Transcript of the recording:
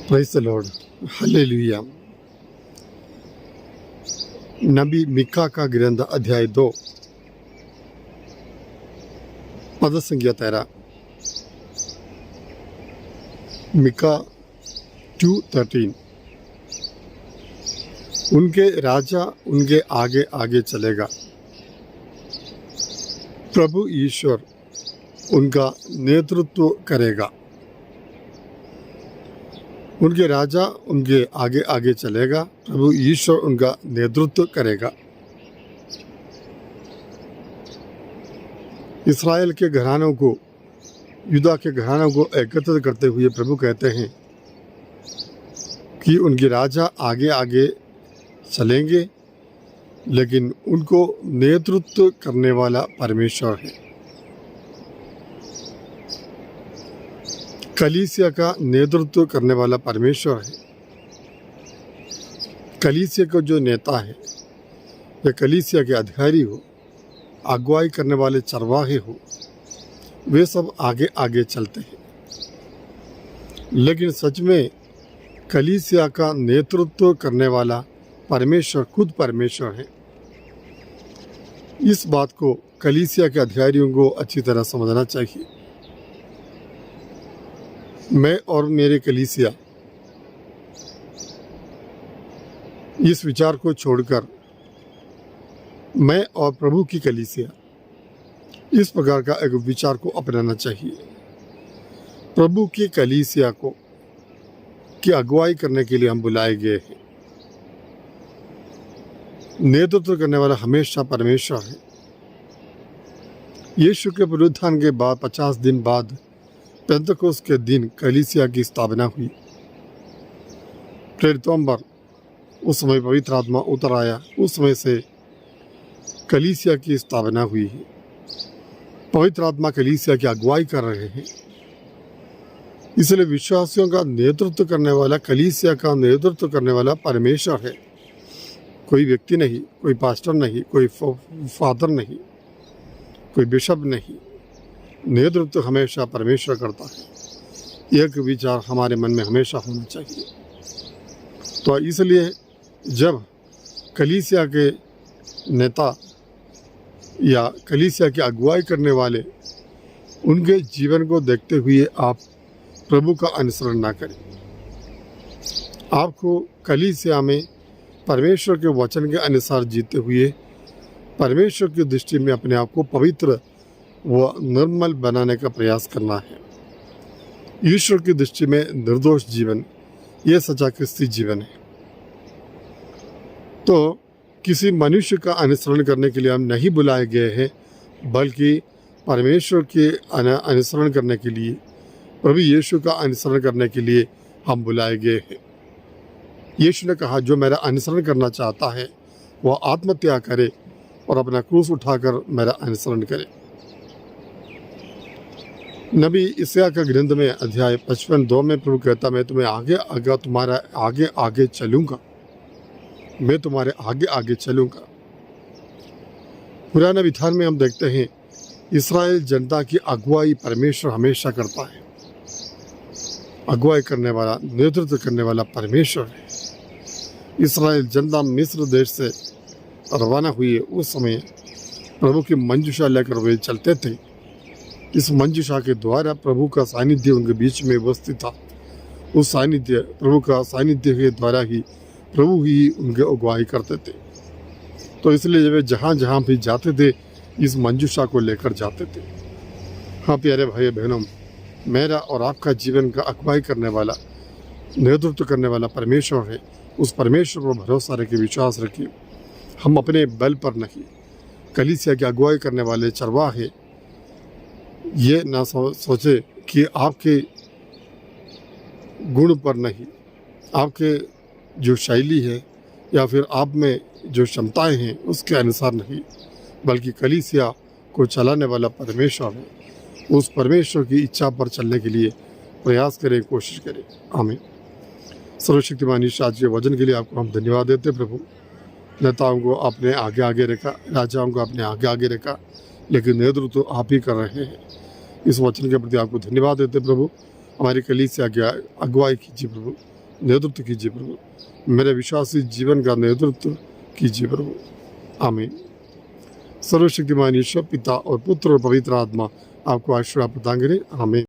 Praise the Lord, hallelujah. नबी मिका का ग्रंथ अध्याय 2 पद संख्या 13। मिका 2:13। उनके राजा उनके आगे आगे चलेगा, प्रभु ईश्वर उनका नेतृत्व करेगा। उनके राजा उनके आगे आगे चलेगा, प्रभु ईश्वर उनका नेतृत्व करेगा। इस्राएल के घरानों को, यूदा के घरानों को एकत्रित करते हुए प्रभु कहते हैं कि उनके राजा आगे आगे चलेंगे, लेकिन उनको नेतृत्व करने वाला परमेश्वर है। कलीसिया का नेतृत्व करने वाला परमेश्वर है। कलीसिया का जो नेता है, या कलीसिया के अधिकारी हो, अगुवाई करने वाले चरवाहे हो, वे सब आगे आगे चलते हैं। लेकिन सच में कलीसिया का नेतृत्व करने वाला परमेश्वर खुद परमेश्वर है। इस बात को कलीसिया के अधिकारियों को अच्छी तरह समझना चाहिए। मैं और मेरे कलीसिया इस विचार को छोड़कर मैं और प्रभु की कलीसिया, इस प्रकार का एक विचार को अपनाना चाहिए। प्रभु की कलीसिया को की अगुवाई करने के लिए हम बुलाए गए हैं। नेतृत्व करने वाला हमेशा परमेश्वर है। यीशु के पुनरुत्थान के बाद 50 दिन बाद पेंतकोस्त के दिन कलीसिया की स्थापना हुई। प्रेरितों पर उस समय पवित्र आत्मा उतर आया। उस समय से कलीसिया की स्थापना हुई है। पवित्र आत्मा कलीसिया की अगुवाई कर रहे हैं। इसलिए विश्वासियों का नेतृत्व करने वाला, कलीसिया का नेतृत्व करने वाला परमेश्वर है। कोई व्यक्ति नहीं, कोई पास्टर नहीं, कोई फादर नहीं, कोई बिशप नहीं। नेतृत्व हमेशा परमेश्वर करता है। एक विचार हमारे मन में हमेशा होना चाहिए। तो इसलिए जब कलीसिया के नेता या कलीसिया की अगुवाई करने वाले, उनके जीवन को देखते हुए आप प्रभु का अनुसरण ना करें। आपको कलीसिया में परमेश्वर के वचन के अनुसार जीते हुए परमेश्वर की दृष्टि में अपने आप को पवित्र व निर्मल बनाने का प्रयास करना है। ईश्वर की दृष्टि में निर्दोष जीवन, यह सच्चा क्रिस्ती जीवन है। तो किसी मनुष्य का अनुसरण करने के लिए हम नहीं बुलाए गए हैं, बल्कि परमेश्वर के अनुसरण करने के लिए, प्रभु यीशु का अनुसरण करने के लिए हम बुलाए गए हैं। यीशु ने कहा, जो मेरा अनुसरण करना चाहता है वह आत्मत्याग करे और अपना क्रूस उठाकर मेरा अनुसरण करे। नबी यशायाह का ग्रंथ में अध्याय 55:2 में प्रभु कहता, मैं तुम्हें आगे आगे तुम्हारा आगे आगे चलूंगा, मैं तुम्हारे आगे आगे चलूंगा। पुराने विधान में हम देखते हैं इस्राएल जनता की अगुवाई परमेश्वर हमेशा करता है। अगुवाई करने वाला, नेतृत्व करने वाला परमेश्वर है। इस्राएल जनता मिस्र देश से रवाना हुई, उस समय प्रभु की मंजूषा लेकर वे चलते थे। इस मंजूषा के द्वारा प्रभु का सानिध्य उनके बीच में उपस्थित था। उस सानिध्य, प्रभु का सानिध्य के द्वारा ही प्रभु ही उनके अगुवाई करते थे। तो इसलिए जब वे जहाँ जहाँ भी जाते थे, इस मंजूषा को लेकर जाते थे। हाँ प्यारे भाई बहनों, मेरा और आपका जीवन का अगुवाई करने वाला, नेतृत्व करने वाला परमेश्वर है। उस परमेश्वर पर भरोसा रखिए, विश्वास रखिए। हम अपने बल पर नहीं, कलीसिया की अगुवाई करने वाले चरवाहे ये ना सोचे कि आपके गुण पर नहीं, आपके जो शैली है या फिर आप में जो क्षमताएं हैं उसके अनुसार नहीं, बल्कि कलीसिया को चलाने वाला परमेश्वर है। उस परमेश्वर की इच्छा पर चलने के लिए प्रयास करें, कोशिश करें। आमीन। सर्वशक्तिमान ईश्वर, आज के वचन के लिए आपको हम धन्यवाद देते प्रभु। नेताओं को आपने आगे आगे रखा, राजाओं को आपने आगे आगे रखा, लेकिन नेतृत्व आप ही कर रहे हैं। इस वचन के प्रति आपको धन्यवाद देते प्रभु। हमारी कलीसिया की अगुवाई कीजिए प्रभु, नेतृत्व कीजिए प्रभु, मेरे विश्वासी जीवन का नेतृत्व कीजिए प्रभु। आमीन। सर्वशक्तिमान ईश्वर पिता और पुत्र और पवित्र आत्मा आपको आशीर्वाद प्रदान करें। आमीन।